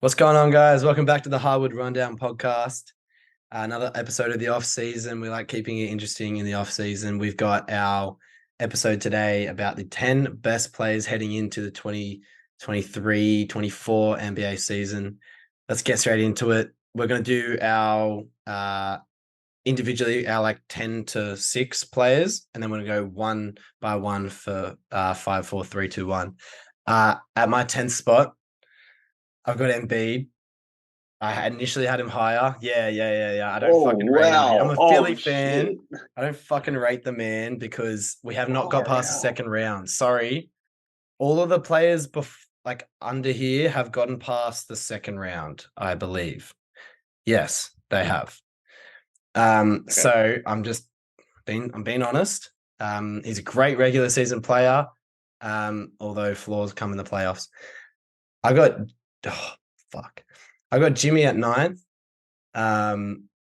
What's going on, guys? Welcome back to the Hardwood Rundown podcast. Another episode of the off season. We like keeping it interesting in the off season. We've got our episode today about the 10 best players heading into the 2023-24 NBA season. Let's get straight into it. We're going to do our individually our like 10 to 6 players, and then we're going to go one by one for 5, 4, 3, 2, 1. At my 10th spot, I've got Embiid. I initially had him higher. Yeah. I don't Oh fucking rate him. I'm wow! a Oh Philly shit! fan. I don't fucking rate the man because we have not got Far past the out. second round. Sorry. All of the players like under here have gotten past the second round, I believe. Yes, they have. Okay. So I'm being honest. He's a great regular season player. Although flaws come in the playoffs. I got oh, fuck. I got Jimmy at 9th.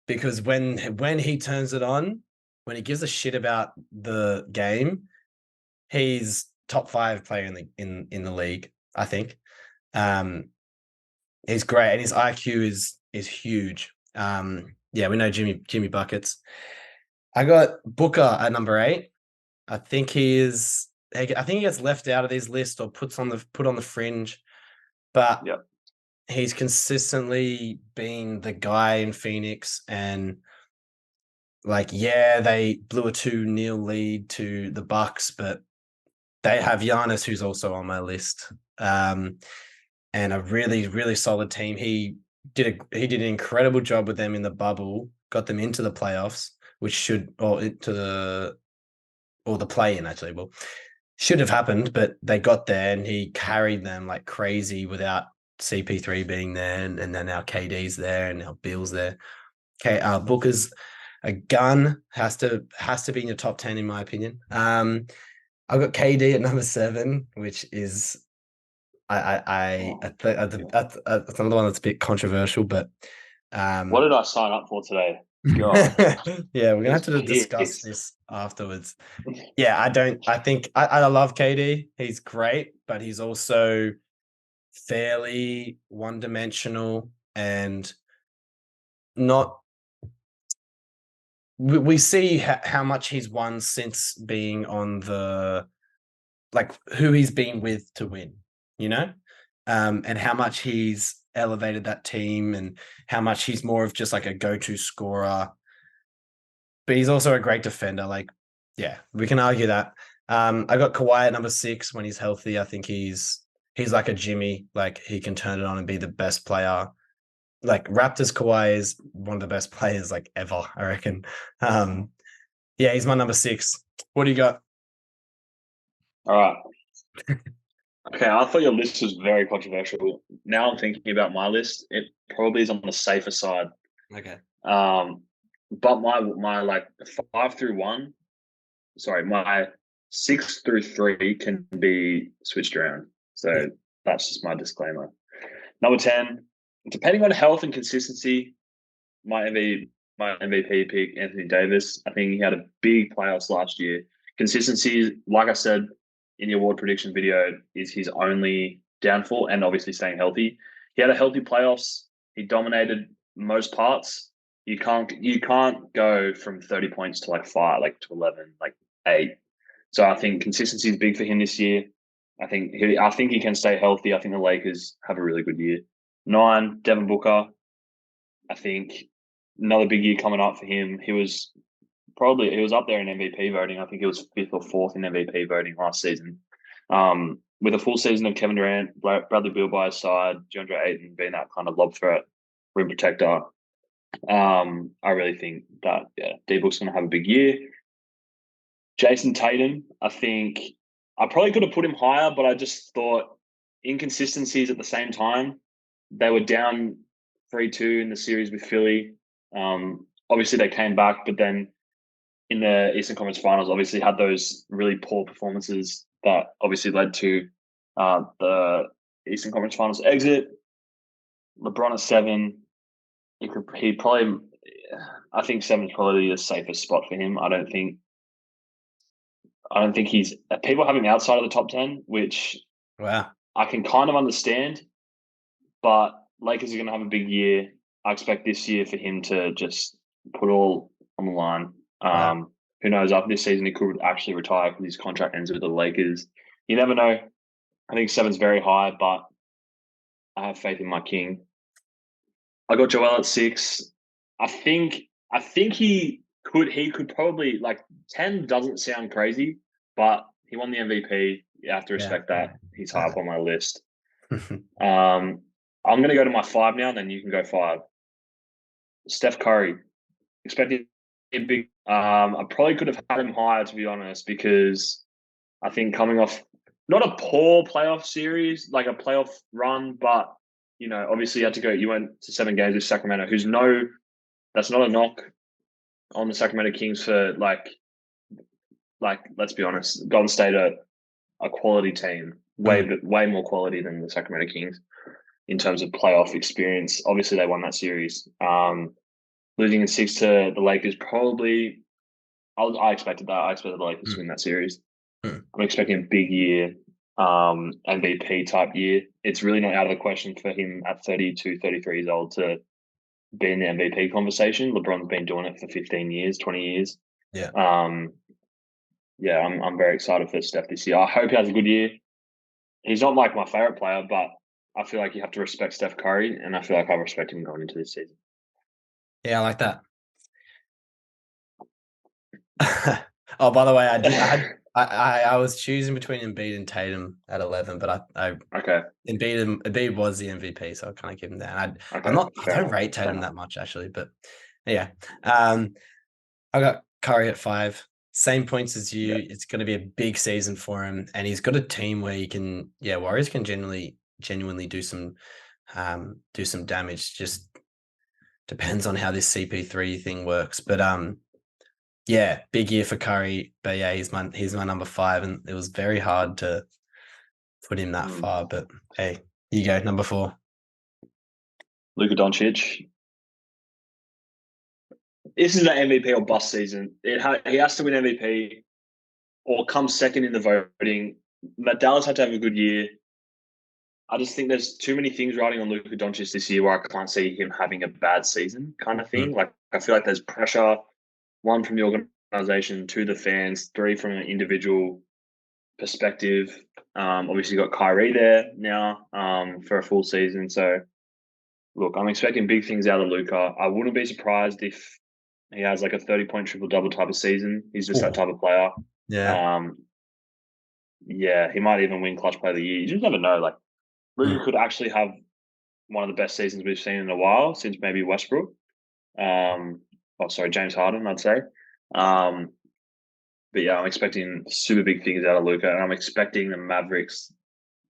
Because when he turns it on, when he gives a shit about the game, he's top 5 player in the league, I think. Um, he's great, and his IQ is huge. Yeah, we know Jimmy buckets. I got Booker at number 8. I think he is. I think he gets left out of these lists or put on the fringe, but Yep. he's consistently been the guy in Phoenix. And like, yeah, they blew a 2-0 lead to the Bucks, but they have Giannis, who's also on my list, and a really, really solid team. He did an incredible job with them in the bubble, got them into the playoffs, which should or the play in actually. Well, should have happened, but they got there, and he carried them like crazy without CP3 being there, and then now KD's there, and now Bill's there. Okay, Booker's a gun, has to be in your top 10 in my opinion. I've got KD at number 7, which is that's another one that's a bit controversial, but What um did I sign up for today? God, yeah, we're gonna have just to discuss pissed. this afterwards. Yeah, I think I love KD. He's great, but he's also fairly one-dimensional and not we see how much he's won since being on the like who he's been with to win, you know, and how much he's elevated that team and how much he's more of just like a go-to scorer. But he's also a great defender. Like, yeah, we can argue that. I got Kawhi at number 6 when he's healthy. I think he's like a Jimmy. Like he can turn it on and be the best player. Like Raptors Kawhi is one of the best players like ever, I reckon. Yeah, he's my number 6. What do you got? All right. Okay, I thought your list was very controversial. Now I'm thinking about my list. It probably is on the safer side. Okay. Um, but my like 5 through 1. Sorry, my 6 through 3 can be switched around. Yeah. So that's just my disclaimer. Number 10, depending on health and consistency, my MVP pick, Anthony Davis. I think he had a big playoffs last year. Consistency, like I said in the award prediction video, is his only downfall, and obviously staying healthy. He had a healthy playoffs. He dominated most parts. You can't go from 30 points to like 5, like to 11, like 8. So I think consistency is big for him this year. I think he can stay healthy. I think the Lakers have a really good year. 9, Devin Booker. I think another big year coming up for him. He was up there in MVP voting. I think he was 5th or 4th in MVP voting last season. With a full season of Kevin Durant, Bradley Beal by his side, DeAndre Ayton being that kind of lob threat, rim protector. I really think that D-Book's going to have a big year. Jason Tatum, I think I probably could have put him higher, but I just thought inconsistencies at the same time. They were down 3-2 in the series with Philly. Obviously, they came back, but then in the Eastern Conference Finals, obviously had those really poor performances that obviously led to the Eastern Conference Finals exit. LeBron at 7. He probably. I think 7 is probably the safest spot for him. I don't think he's people have him outside of the top 10, which Wow. I can kind of understand. But Lakers are going to have a big year. I expect this year for him to just put all on the line. Yeah. Who knows? After this season, he could actually retire because his contract ends with the Lakers. You never know. I think seven's very high, but I have faith in my king. I got Joel at 6. I think he could probably like 10 doesn't sound crazy, but he won the MVP. You have to Yeah. respect that. He's high Yeah. up on my list. I'm gonna go to my 5 now, then you can go 5. Steph Curry. Expecting a big I probably could have had him higher to be honest, because I think coming off not a poor playoff series, like a playoff run, but obviously you went to 7 games with Sacramento, that's not a knock on the Sacramento Kings for like let's be honest, Golden State are a quality team, Mm. way more quality than the Sacramento Kings in terms of playoff experience. Obviously, they won that series. Losing in 6 to the Lakers, probably. I expected that. I expected the Lakers to Mm. win that series. Mm. I'm expecting a big year, MVP type year. It's really not out of the question for him at 32, 33 years old to be in the MVP conversation. LeBron's been doing it for 15 years, 20 years. Yeah. Um, yeah, I'm very excited for Steph this year. I hope he has a good year. He's not like my favorite player, but I feel like you have to respect Steph Curry, and I feel like I respect him going into this season. Yeah, I like that. Oh, by the way, I was choosing between Embiid and Tatum at 11, but I Okay, Embiid was the MVP, so I kind of keep him there. okay, I fair don't enough, rate fair Tatum enough. that much actually, but yeah. I got Curry at 5. Same points as Yeah. you. It's going to be a big season for him, and he's got a team where Warriors can genuinely do some damage. Just depends on how this CP3 thing works, but yeah, big year for Curry. But yeah, he's my number 5, and it was very hard to put him that Mm. far. But hey, you go number 4. Luka Doncic. This is an MVP or bust season. He has to win MVP or come second in the voting. Dallas had to have a good year. I just think there's too many things riding on Luka Doncic this year where I can't see him having a bad season, kind of thing. Mm. Like I feel like there's pressure, 1 from the organization, 2 the fans, 3 from an individual perspective. Obviously, you got Kyrie there now for a full season. So, look, I'm expecting big things out of Luka. I wouldn't be surprised if he has like a 30-point triple double type of season. He's just that Oh, type of player. yeah. Um, yeah, he might even win Clutch Player of the Year. You just never know. Like Luka Mm. could actually have one of the best seasons we've seen in a while since maybe Westbrook. James Harden, I'd say. Um, but yeah, I'm expecting super big things out of Luka, and I'm expecting the Mavericks.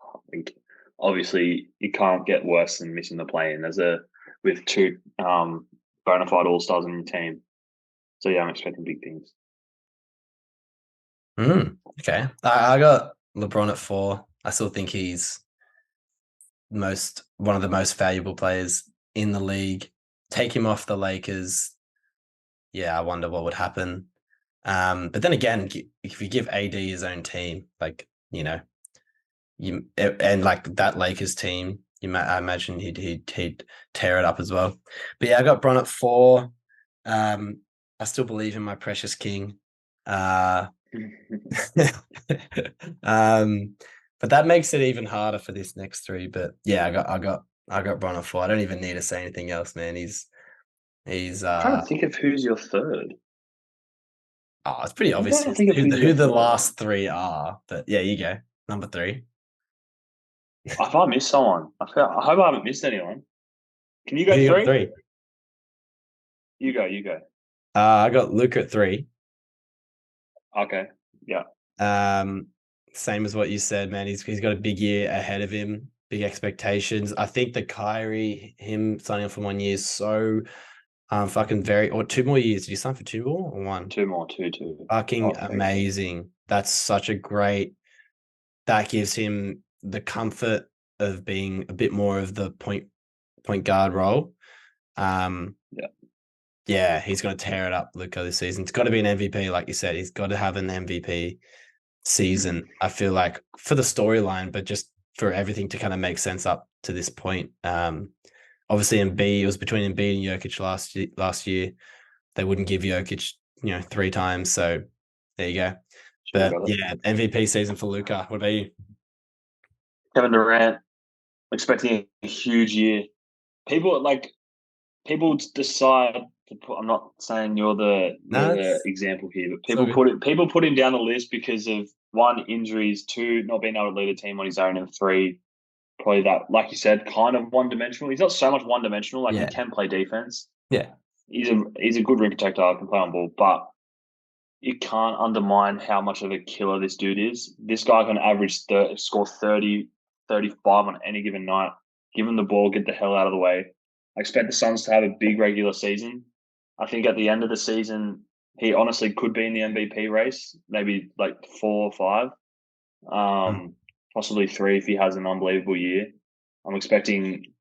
I think obviously it can't get worse than missing the play-in. With 2 bona fide all stars in your team. So yeah, I'm expecting big things. Okay. I got LeBron at 4. I still think he's one of the most valuable players in the league. Take him off the Lakers. Yeah, I wonder what would happen. But then again, if you give AD his own team, like, and like that Lakers team, I imagine he'd tear it up as well. But yeah, I got Bron at 4. I still believe in my precious king. um, but that makes it even harder for this next 3. But yeah, I got Bron at 4. I don't even need to say anything else, man. He's I'm trying to think of who's your third. it's pretty I'm obvious trying to think of who's your who the third. last 3 are. But yeah, you go number 3. If I missed someone, I hope I haven't missed anyone. Can you Who go you got 3? 3? You go. You go. I got Luke at 3. Okay. Yeah. Um, Same as what you said, man. He's got a big year ahead of him, big expectations. I think the Kyrie, him signing up for 1 year is so fucking or 2 more years. Did you sign for 2 more or 1? 2 more. Two. Fucking Oh, three. amazing. That's such a great. That gives him the comfort of being a bit more of the point guard role. Yeah. Yeah, he's going to tear it up, Luka, this season. It's got to be an MVP, like you said. He's got to have an MVP season. I feel like for the storyline, but just for everything to kind of make sense up to this point. obviously Embiid, it was between Embiid and Jokic last year. They wouldn't give Jokic, 3 times. So there you go. Should have But got it. yeah, MVP season for Luka. What about you? Kevin Durant, expecting a huge year. People like people decide to put. I'm not saying No, you're the example here, but it's all good. people put him down the list because of one, injuries, two, not being able to lead a team on his own, and three, probably that, like you said, kind of one dimensional. He's not so much one dimensional. Like he Yeah. can play defense. Yeah. He's a good rim protector. Can play on ball, but you can't undermine how much of a killer this dude is. This guy can average score 30, 35 on any given night. Give him the ball, get the hell out of the way. I expect the Suns to have a big regular season. I think at the end of the season, he honestly could be in the MVP race, maybe like 4 or 5, Mm. possibly 3 if he has an unbelievable year. I'm expecting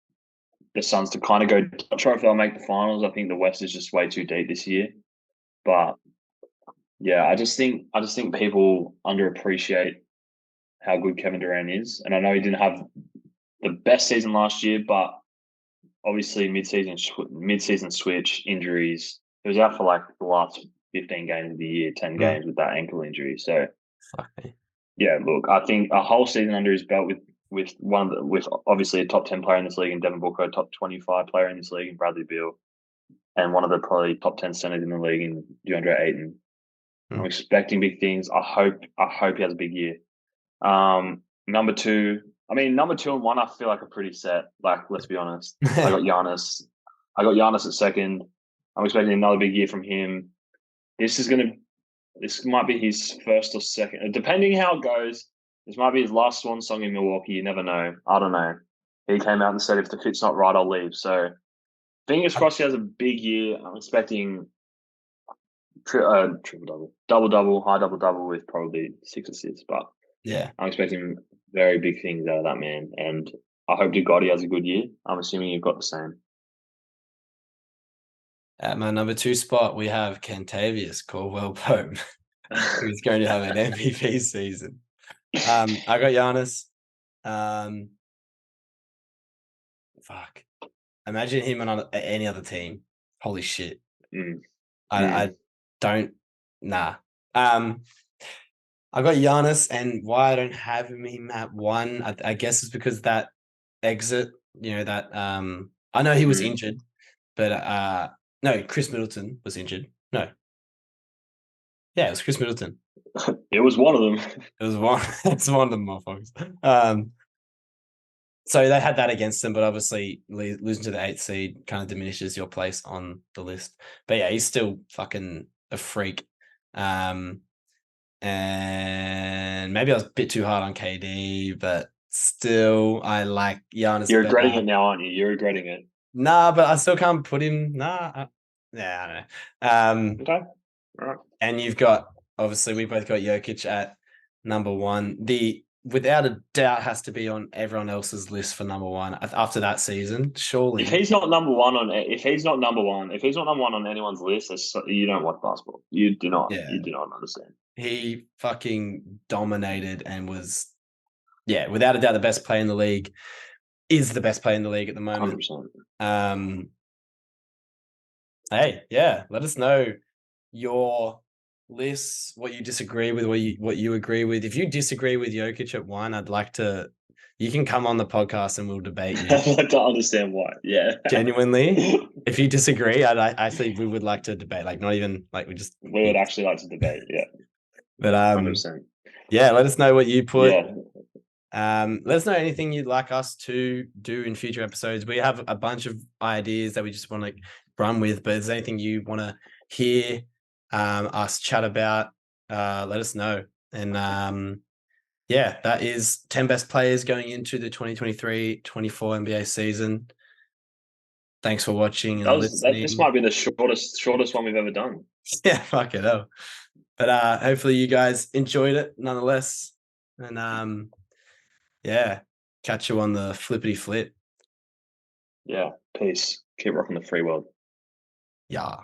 the Suns to kind of go. Not sure if they'll make the finals. I think the West is just way too deep this year. But yeah, I just think people underappreciate how good Kevin Durant is, and I know he didn't have the best season last year, but obviously mid season switch injuries. He was out for like the last 15 games of the year, 10 Mm. games with that ankle injury. So Fuck me. yeah, look, I think a whole season under his belt with obviously a top 10 player in this league, and Devin Booker, a top 25 player in this league, and Bradley Beal, and one of the probably top 10 centers in the league in DeAndre Ayton. I'm Mm. expecting big things. I hope he has a big year. Number two, number 2 and 1, I feel like are pretty set. Like, let's be honest. I got Giannis. I got Giannis at second. I'm expecting another big year from him. This might be his first or second, depending how it goes. This might be his last swan song in Milwaukee. You never know. I don't know. He came out and said, if the fit's not right, I'll leave. So fingers crossed he has a big year. I'm expecting triple double double, high double double with probably 6 assists. But Yeah. I'm expecting very big things out of that man, and I hope to God he has a good year. I'm assuming you've got the same. At my number 2 spot, we have Kentavious Caldwell-Pope, who's going to have an MVP season. I got Giannis. Fuck. Imagine him on any other team. Holy shit. Mm. I don't. Nah. I got Giannis, and why I don't have him at 1, I guess it's because that exit, that I know he was injured, but no, Chris Middleton was injured. No. Yeah, it was Chris Middleton. It was one of them. It was one. It's one of them, motherfuckers. So they had that against them, but obviously losing to the 8th seed kind of diminishes your place on the list. But yeah, he's still fucking a freak. And maybe I was a bit too hard on KD, but still, I like Giannis You're better. regretting it now, aren't you? You're regretting it. Nah, but I still can't put him. Yeah, I don't know. Okay. All right. And you've got, obviously, we both got Jokic at number 1. The without a doubt has to be on everyone else's list for number 1 after that season. Surely, If he's not number one if he's not number one, if he's not number one on anyone's list, you don't watch basketball. You do not. yeah, You do not understand. he fucking dominated and was, yeah, without a doubt, the best player in the league. Is the best player in the league at the moment. 100%. Hey, yeah, let us know your lists, what you disagree with, what you agree with. If you disagree with Jokic at 1, I'd like to. You can come on the podcast and we'll debate you. I'd like to understand why. Yeah. Genuinely, if you disagree, actually we would like to debate. Like, not even like We would actually like to debate. Yeah. But 100%. yeah, let us know what you put. Yeah. Let us know anything you'd like us to do in future episodes. We have a bunch of ideas that we just want to run with, but if there's anything you want to hear us chat about, let us know. And yeah, that is 10 best players going into the 2023-24 NBA season. Thanks for watching and listening. This might be the shortest one we've ever done. Yeah, fuck it up. But hopefully you guys enjoyed it nonetheless. And yeah, catch you on the flippity flip. Yeah. Peace. Keep rocking the free world. Yeah.